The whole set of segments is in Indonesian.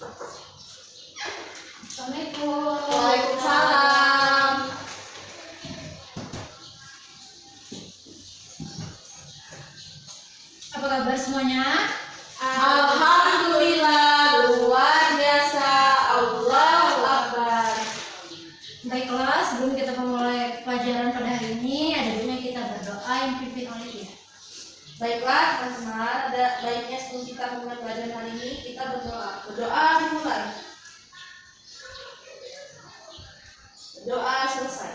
Assalamualaikum. Waalaikumsalam. Apa kabar semuanya? Alhamdulillah, luar biasa. Allahu Akbar. Baiklah, sebelum kita memulai pelajaran pada hari ini, ada baiknya kita berdoa yang dipimpin oleh dia. Baiklah, teman-teman, ada baiknya sebelum kita memulai pelajaran hari ini, kita berdoa. Berdoa dimulai. Berdoa selesai.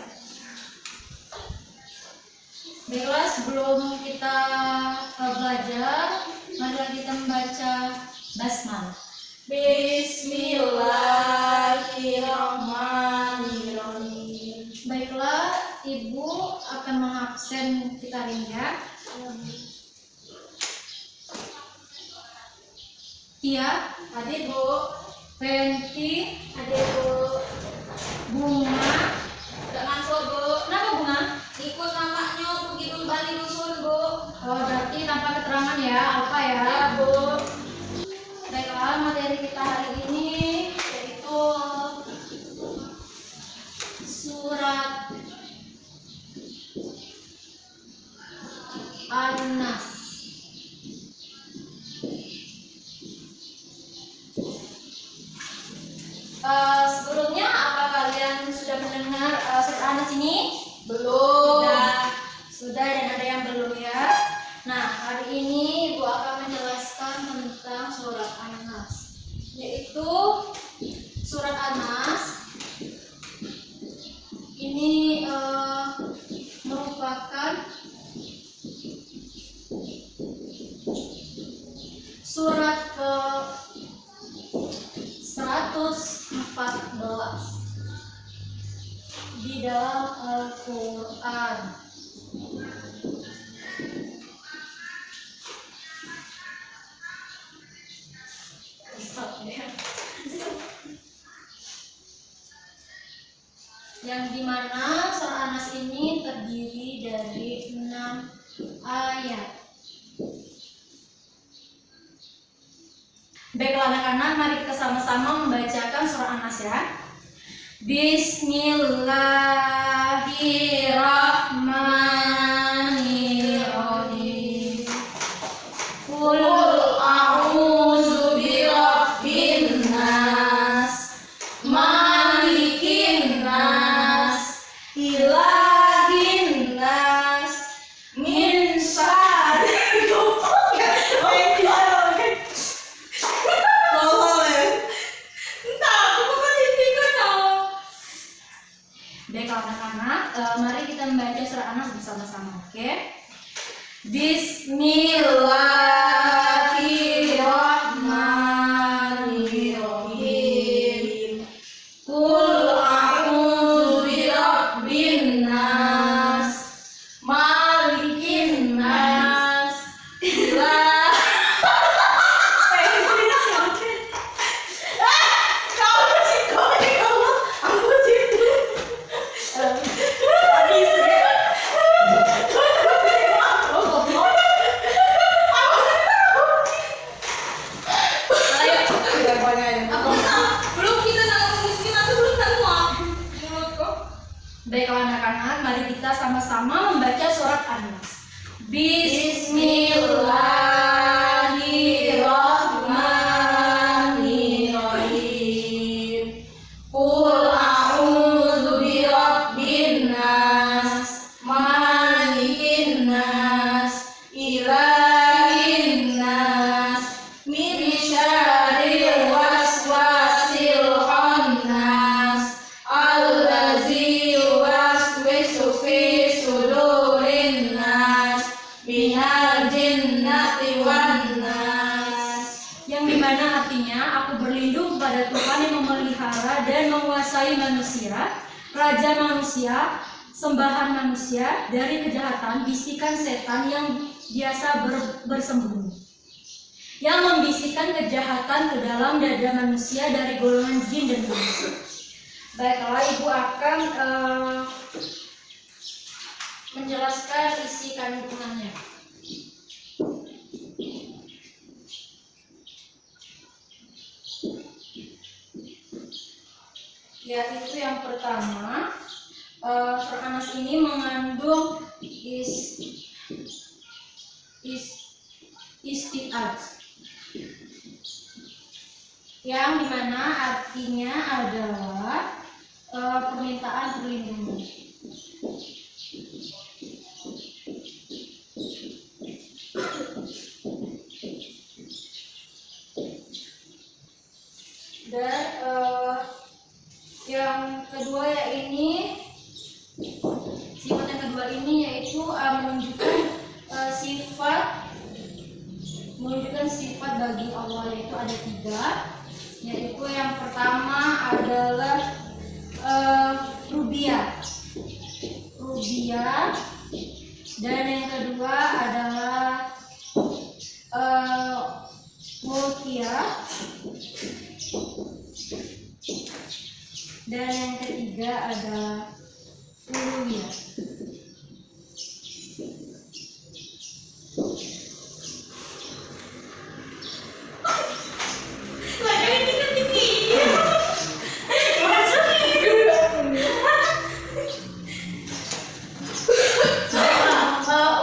Baiklah, sebelum kita belajar, marilah kita membaca basmalah. Bismillahirrahmanirrahim. Baiklah, Ibu akan mengabsen kita hari ini ya. Tia, Hadir, Bu. Fenty, Hadir, Bu. Bunga. Udah masuk, Bu. Kenapa Bunga? Ikut namanya pergi Bali Dusun, Bu. Oh, berarti tanpa keterangan ya, apa ya? Ya, Bu. Baiklah, materi kita hari ini yaitu surat An-Nas. Sebelumnya, apa kalian sudah mendengar surat An-Nas ini? Belum. Sudah dan ada yang belum ya. Nah, hari ini Ibu akan menjelaskan tentang surat An-Nas, yaitu surat An-Nas ini merupakan surat ke 114 di dalam Al-Quran. Yang dimana surat An-Nas ini terdiri dari 6 ayat. Baiklah anak-anak, mari kita sama-sama membacakan surat An-Nas ya. Bismillahirrahmanirrahim. Qul a'udzu birabbin nas, malikin nas, ilahin nas, min syarril Baiklah anak-anak, mari kita membaca surat An-Nas bersama-sama, oke? Bismillahirrahmanirrahim. Qul a'udzu birabbin nas, malikin nas, Baiklah anak-anak, mari kita sama-sama membaca surat An-Nas. Bismillahirrahmanirrahim. Qul a'udzu birabbin nas, malikin nas, ilahin nas, min syarril waswasil khannas, allazi yuwaswisu fi sudurin nas, minal jinnati wan nas. Yang dimana artinya, aku berlindung pada Tuhan yang memelihara dan menguasai manusia, raja manusia, sembahan manusia, dari kejahatan bisikan setan yang biasa bersembunyi, yang membisikkan kejahatan ke dalam dada manusia dari golongan jin dan manusia. Baiklah, Ibu akan menjelaskan isi kandungannya. yaitu yang pertama, surat An-Nas ini mengandung isti'ad, yang dimana artinya adalah permintaan perlindungan. Dan yang kedua sifat yang kedua ini yaitu menunjukkan sifat bagi Allah, yaitu ada 3, yaitu yang pertama adalah rububiyah, dan yang kedua adalah mulkiyah, dan yang ketiga adalah uluhiyah.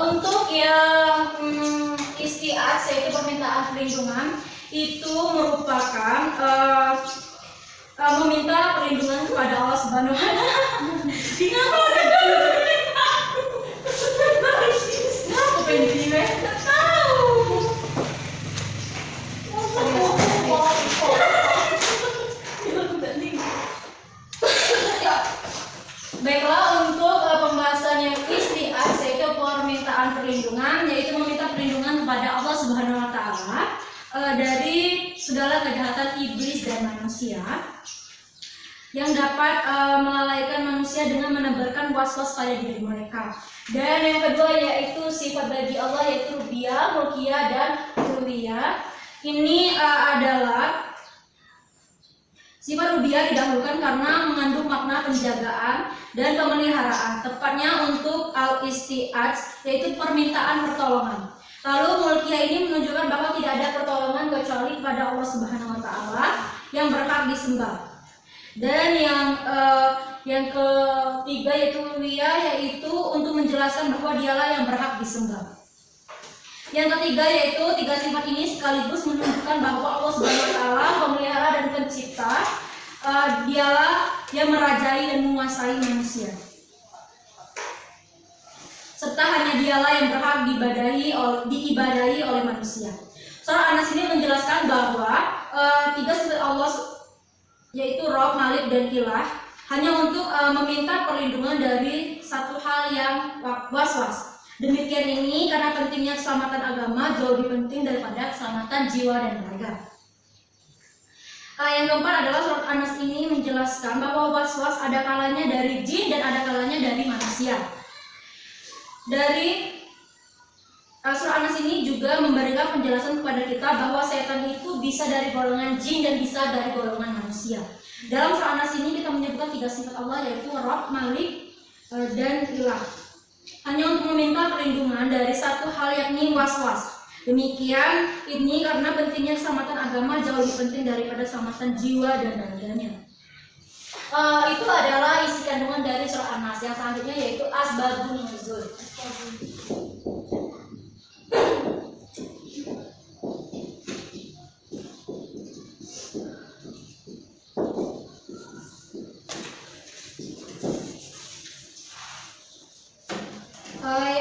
Untuk yang isti'ad, yaitu permintaan perlindungan, itu merupakan meminta perlindungan kepada Allah Subhanahu wa Ta'ala. Baiklah, untuk pembahasannya isti'ad, yaitu permintaan perlindungan, yaitu meminta perlindungan kepada Allah Subhanahu wa Ta'ala dari segala kejahatan iblis dan manusia yang dapat melalaikan manusia dengan menebarkan was-was pada diri mereka. Dan yang kedua yaitu sifat bagi Allah, yaitu rububiyah, mulkiyah, dan uluhiyah. Ini adalah sifat rububiyah didahulukan karena mengandung makna penjagaan dan pemeliharaan, tepatnya untuk al-isti'ad, yaitu permintaan pertolongan. Lalu mulkiyah ini menunjukkan bahwa tidak ada pertolongan kecuali kepada Allah Subhanahu wa Ta'ala yang berhak disembah. Dan yang ketiga yaitu uluhiyah, yaitu untuk menjelaskan bahwa dialah yang berhak disembah. Yang ketiga yaitu 3 sifat ini sekaligus menunjukkan bahwa Allah Subhanahu wa Ta'ala pemelihara dan pencipta, dialah yang merajai dan menguasai manusia, serta hanya dialah yang berhak diibadahi oleh manusia. Surah An-Nas ini menjelaskan bahwa 3 sifat Allah, yaitu Rabb, Malik, dan Ilah, hanya untuk meminta perlindungan dari satu hal yang was-was. Demikian ini karena pentingnya keselamatan agama jauh lebih penting daripada keselamatan jiwa dan raga. Yang keempat adalah surat An-Nas ini menjelaskan bahwa was-was ada kalanya dari jin dan ada kalanya dari manusia. Dari surah An-Nas ini juga memberikan penjelasan kepada kita bahwa setan itu bisa dari golongan jin dan bisa dari golongan manusia. Dalam surah An-Nas ini kita menyebutkan 3 sifat Allah, yaitu Rabb, Malik, dan Ilah, hanya untuk meminta perlindungan dari satu hal, yakni was-was. Demikian ini karena pentingnya keselamatan agama jauh lebih penting daripada keselamatan jiwa dan raganya. Itu adalah isi kandungan dari surah An-Nas. Yang selanjutnya yaitu asbabun nuzul.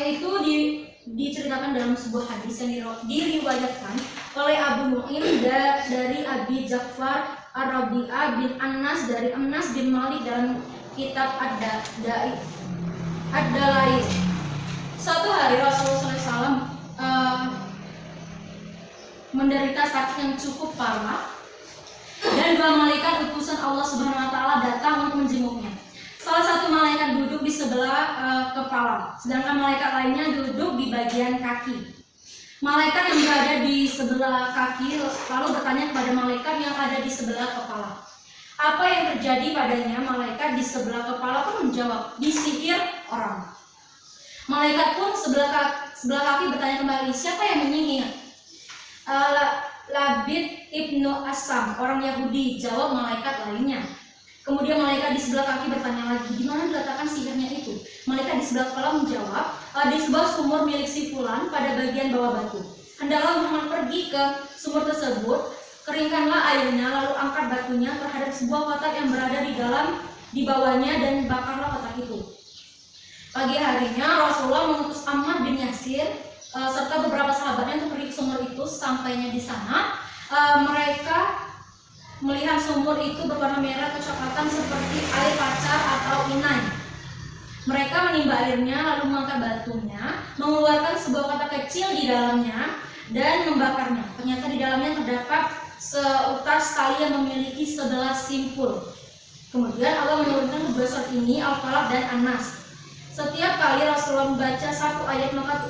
Yaitu diceritakan dalam sebuah hadis yang diriwayatkan oleh Abu Nu'aim dari Abi Ja'far Ar-Rabi'ah bin Anas dari Anas bin Malik dalam kitab Ad-Dalail. Suatu hari Rasulullah SAW menderita sakit yang cukup parah dan 2 malaikat utusan Allah Subhanahu wa Ta'ala datang untuk menjenguknya. Salah satu malaikat duduk di sebelah kepala, sedangkan malaikat lainnya duduk di bagian kaki. Malaikat yang berada di sebelah kaki lalu bertanya kepada malaikat yang ada di sebelah kepala, apa yang terjadi padanya? Malaikat di sebelah kepala pun menjawab, disihir orang. Malaikat pun sebelah kaki bertanya kembali, siapa yang menyihir? Labid ibnu Asam, orang Yahudi, jawab malaikat lainnya. Kemudian malaikat di sebelah kaki bertanya lagi, di mana diletakkan sihirnya itu? Malaikat di sebelah kepala menjawab, di sebuah sumur milik si fulan pada bagian bawah batu. Hendaklah Muhammad pergi ke sumur tersebut, keringkanlah airnya, lalu angkat batunya terhadap sebuah kotak yang berada di bawahnya dan bakarlah kotak itu. Pagi harinya Rasulullah mengutus Ammar bin Yasir serta beberapa sahabatnya untuk pergi ke sumur itu. Sampainya di sana, mereka melihat sumur itu berwarna merah kecoklatan seperti air pacar atau inai. Mereka menimba airnya lalu mengangkat batunya, mengeluarkan sebuah kotak kecil di dalamnya dan membakarnya. Ternyata di dalamnya terdapat seutas tali yang memiliki 11 simpul. Kemudian Allah menurunkan kedua surat ini, Al-Falaq dan An-Nas. Setiap kali Rasulullah membaca satu ayat maka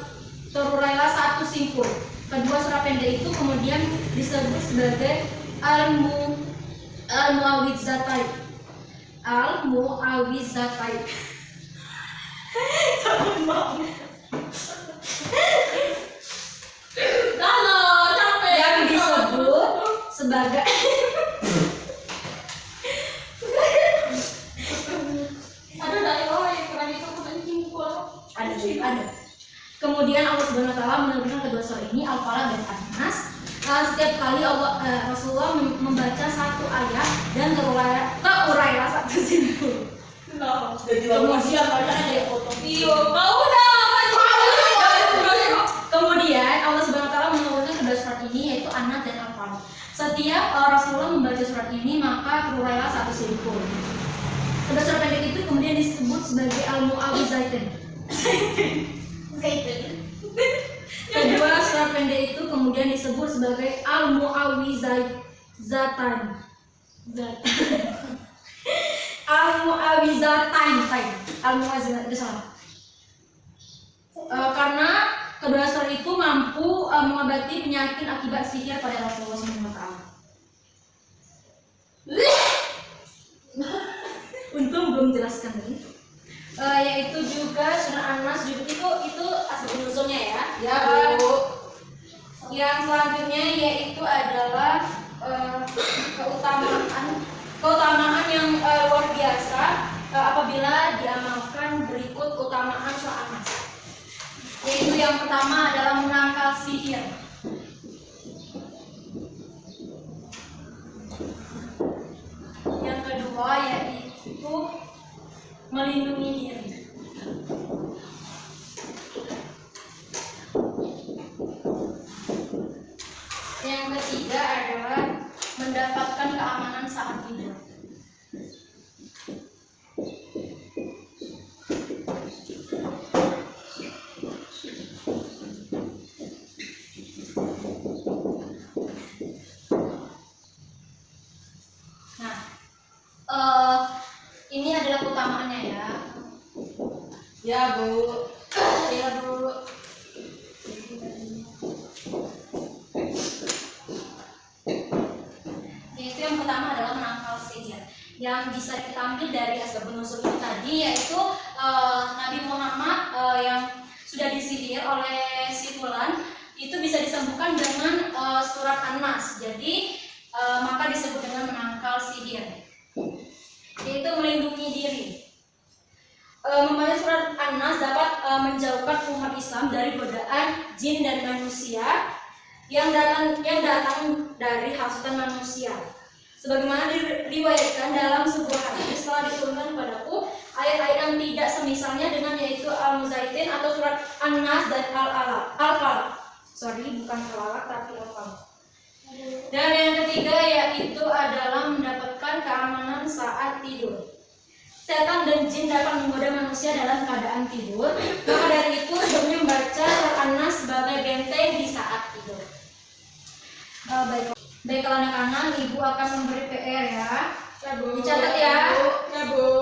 terurailah satu simpul. Kedua surat pendek itu kemudian disebut sebagai Al-Mu'awwidzatain. Al-Mu'awwidzatain. Yang disebut sebagai ada. Kemudian Allah Subhanahu wa taala menurunkan kedua surah ini, Al-Falaq dan An-Nas. Setiap kali Rasulullah membaca satu ayat dan terurailah satu simpul. Kemudian Allah Subhanahu wa taala menurunkan kedua surat ini yaitu An-Nas dan Al-Falaq. Setiap Rasulullah membaca surat ini maka terurailah satu simpul. Kedua surat pendek itu kemudian disebut sebagai Al-Mu'awwidzatain. Kedua surat pendek itu kemudian disebut sebagai Al-Mu'awwidzatain. Al-Mu'awwidzatain. Karena kedua surat itu mampu mengobati penyakit akibat sihir pada Rasulullah SAW. Untung belum jelaskan tadi. Yaitu juga surah An-Nas juga itu asal usulnya ya. Ya, Bu. Yang selanjutnya yaitu adalah keutamaan yang luar biasa apabila diamalkan berikut keutamaan surah An-Nas. Yaitu yang pertama adalah menangkal sihir. Yang kedua yaitu melindungi diri. Yang ketiga adalah mendapatkan keamanan saat tidur. Ini adalah keutamaannya ya. Ya, Bu. Ya, Bu. Yaitu yang pertama adalah menangkal sihir. Yang bisa kita ambil dari asbabun nuzul itu tadi yaitu Nabi Muhammad yang sudah disihir oleh si fulan itu bisa disembuhkan dengan surat An-Nas. Jadi maka disebut dengan menangkal sihir. Yaitu melindungi diri. Membaca surat An-Nas dapat menjauhkan umat Islam dari godaan jin dan manusia yang datang dari hasutan manusia. Sebagaimana diriwayatkan dalam sebuah hadis, telah diturunkan kepadaku ayat-ayat yang tidak semisalnya dengan yaitu Al-Mu'awwidzatain atau surat An-Nas dan Al-Falaq. Bukan Al-Falaq tapi Al-Falaq. Dan yang ketiga yaitu adalah mendapatkan keamanan saat tidur. Setan dan jin dapat menggoda manusia dalam keadaan tidur. Maka dari itu sebaiknya membaca surat An-Nas sebagai benteng di saat tidur. Baiklah anak-anak, ibu akan memberi PR ya. Ya, Bu. Dicatat ya. Ya, Bu.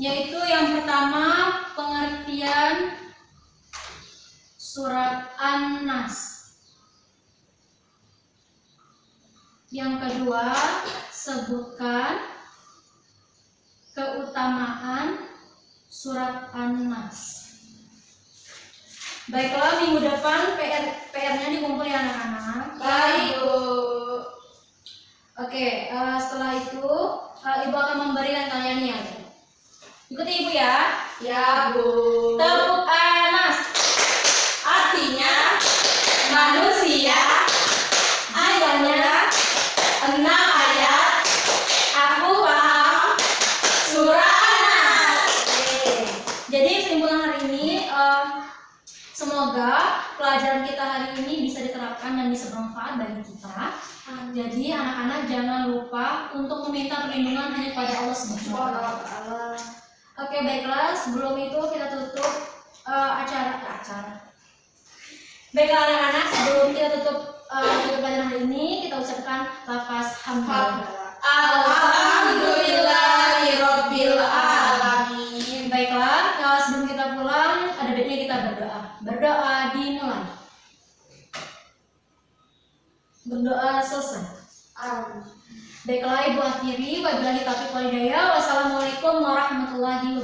Yaitu yang pertama pengertian surat An-Nas. Yang kedua, sebutkan keutamaan surat An-Nas. Baiklah, minggu depan PR-nya dikumpul ya anak-anak. Baik, Bu. Oke, setelah itu Ibu akan memberikan kalian niat. Ikuti Ibu ya. Ya, Bu. Tepuk Anas. Artinya manusia. Ayatnya 6 ayat. Aku paham surah Anas. Jadi kesimpulan hari ini, semoga pelajaran kita hari ini bisa diterapkan dan bisa bermanfaat bagi kita. Jadi anak-anak jangan lupa untuk meminta perlindungan hanya kepada Allah Subhanahu wa Ta'ala. Oke, baiklah. Sebelum itu kita tutup acara. Baiklah anak-anak, sebelum kita tutup pelajaran hari ini, kita ucapkan lafaz hamdalah. Alhamdulillahirabbil alamin. Baiklah, sebelum kita pulang, ada baiknya kita berdoa. Berdoa dimulai. Berdoa selesai. Baiklah, Ibu akhiri. Wabillahi taufiq wal hidayah. Wassalamualaikum warahmatullahi